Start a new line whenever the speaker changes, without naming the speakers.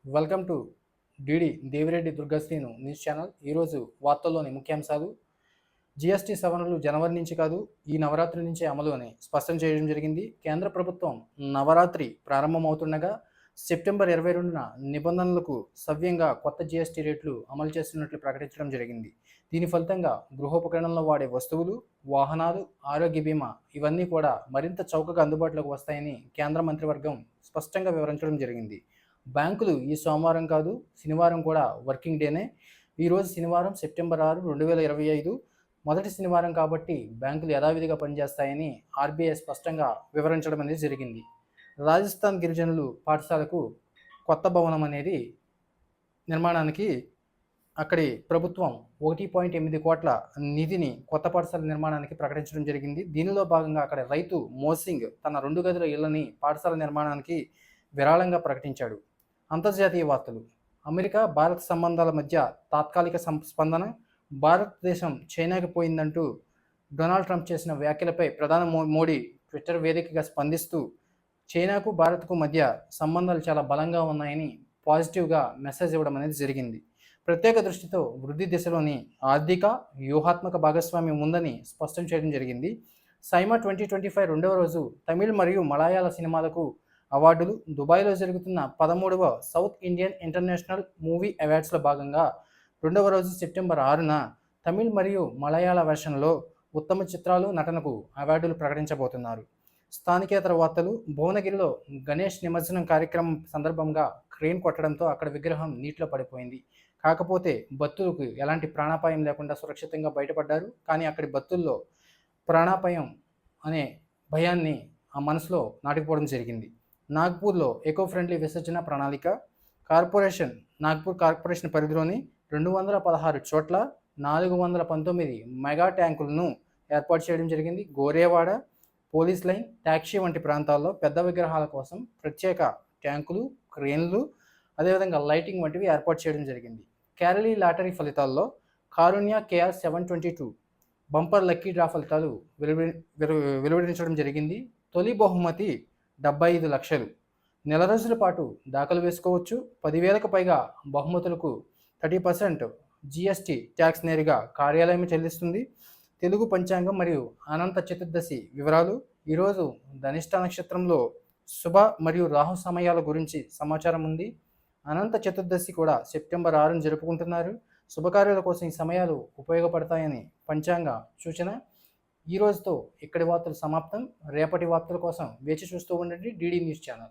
Welcome to DD Devireddy Durgasrinu news channel. ఈరోజు వార్తల్లోని ముఖ్యాంశాలు: జీఎస్టీ సవరణలు జనవరి నుంచి కాదు, ఈ నవరాత్రి నుంచే అమలు అని స్పష్టం చేయడం జరిగింది. కేంద్ర ప్రభుత్వం నవరాత్రి ప్రారంభమవుతుండగా సెప్టెంబర్ 22న నిబంధనలకు సవ్యంగా కొత్త జీఎస్టీ రేట్లు అమలు చేస్తున్నట్లు ప్రకటించడం జరిగింది. దీని ఫలితంగా గృహోపకరణంలో వాడే వస్తువులు, వాహనాలు, ఆరోగ్య బీమా ఇవన్నీ కూడా మరింత చౌకగా అందుబాటులోకి వస్తాయని కేంద్ర మంత్రివర్గం స్పష్టంగా వివరించడం జరిగింది. బ్యాంకులు ఈ సోమవారం కాదు, శనివారం కూడా వర్కింగ్ డేనే. ఈరోజు శనివారం సెప్టెంబర్ 6, 2025 మొదటి శనివారం కాబట్టి బ్యాంకులు యథావిధిగా పనిచేస్తాయని ఆర్బీఐ స్పష్టంగా వివరించడం అనేది జరిగింది. రాజస్థాన్ గిరిజనులు పాఠశాలకు కొత్త భవనం అనేది నిర్మాణానికి అక్కడి ప్రభుత్వం 1.8 కోట్ల నిధిని కొత్త పాఠశాల నిర్మాణానికి ప్రకటించడం జరిగింది. దీనిలో భాగంగా అక్కడ రైతు మోసింగ్ తన 2 గదుల ఇళ్లని పాఠశాల నిర్మాణానికి విరాళంగా ప్రకటించాడు. అంతర్జాతీయ వార్తలు: అమెరికా భారత్ సంబంధాల మధ్య తాత్కాలిక స్పందన. భారతదేశం చైనాకి పోయిందంటూ డొనాల్డ్ ట్రంప్ చేసిన వ్యాఖ్యలపై ప్రధాని మోడీ ట్విట్టర్ వేదికగా స్పందిస్తూ చైనాకు భారత్కు మధ్య సంబంధాలు చాలా బలంగా ఉన్నాయని పాజిటివ్గా మెసేజ్ ఇవ్వడం అనేది జరిగింది. ప్రత్యేక దృష్టితో వృద్ధి దిశలోని ఆర్థిక వ్యూహాత్మక భాగస్వామ్యం ఉందని స్పష్టం చేయడం జరిగింది. సైమా 2025 రెండవ రోజు తమిళ్ మరియు మలయాళ సినిమాలకు అవార్డులు. దుబాయ్లో జరుగుతున్న 13వ సౌత్ ఇండియన్ ఇంటర్నేషనల్ మూవీ అవార్డ్స్లో భాగంగా రెండవ రోజు సెప్టెంబర్ 6న తమిళ్ మరియు మలయాళ వెర్షన్లో ఉత్తమ చిత్రాలు, నటనకు అవార్డులు ప్రకటించబోతున్నారు. స్థానికేతర వార్తలు: భువనగిరిలో గణేష్ నిమజ్జనం కార్యక్రమం సందర్భంగా క్రేన్ కొట్టడంతో అక్కడ విగ్రహం నీటిలో పడిపోయింది. కాకపోతే భక్తులకు ఎలాంటి ప్రాణాపాయం లేకుండా సురక్షితంగా బయటపడ్డారు. కానీ అక్కడి భక్తుల్లో ప్రాణాపాయం అనే భయాన్ని ఆ మనసులో నాటుకుపోవడం జరిగింది. నాగ్పూర్లో ఎకో ఫ్రెండ్లీ విసర్జన ప్రణాళిక. నాగ్పూర్ కార్పొరేషన్ పరిధిలోని 216 చోట్ల 419 మెగా ట్యాంకులను ఏర్పాటు చేయడం జరిగింది. గోరేవాడ, పోలీస్ లైన్, టాక్సీ వంటి ప్రాంతాల్లో పెద్ద విగ్రహాల కోసం ప్రత్యేక ట్యాంకులు, క్రేన్లు, అదేవిధంగా లైటింగ్ వంటివి ఏర్పాటు చేయడం జరిగింది. కేరళీ లాటరీ ఫలితాల్లో కారుణ్య కేఆర్ 722 బంపర్ లక్కీ డ్రా ఫలితాలు వెలువడించడం జరిగింది. తొలి బహుమతి 75 లక్షలు. నెల రోజుల పాటు దాఖలు వేసుకోవచ్చు. 10,000కు పైగా బహుమతులకు 30% జీఎస్టీ ట్యాక్స్ నేరుగా కార్యాలయం చెల్లిస్తుంది. తెలుగు పంచాంగం మరియు అనంత చతుర్దశి వివరాలు. ఈరోజు ధనిష్ట నక్షత్రంలో శుభ మరియు రాహు సమయాల గురించి సమాచారం ఉంది. అనంత చతుర్దశి కూడా సెప్టెంబర్ 6న జరుపుకుంటున్నారు. శుభకార్యాల కోసం ఈ సమయాలు ఉపయోగపడతాయని పంచాంగ సూచన. ఈ రోజుతో ఇక్కడి వార్తలు సమాప్తం. రేపటి వార్తల కోసం వేచి చూస్తూ ఉండండి డిడి న్యూస్ ఛానల్.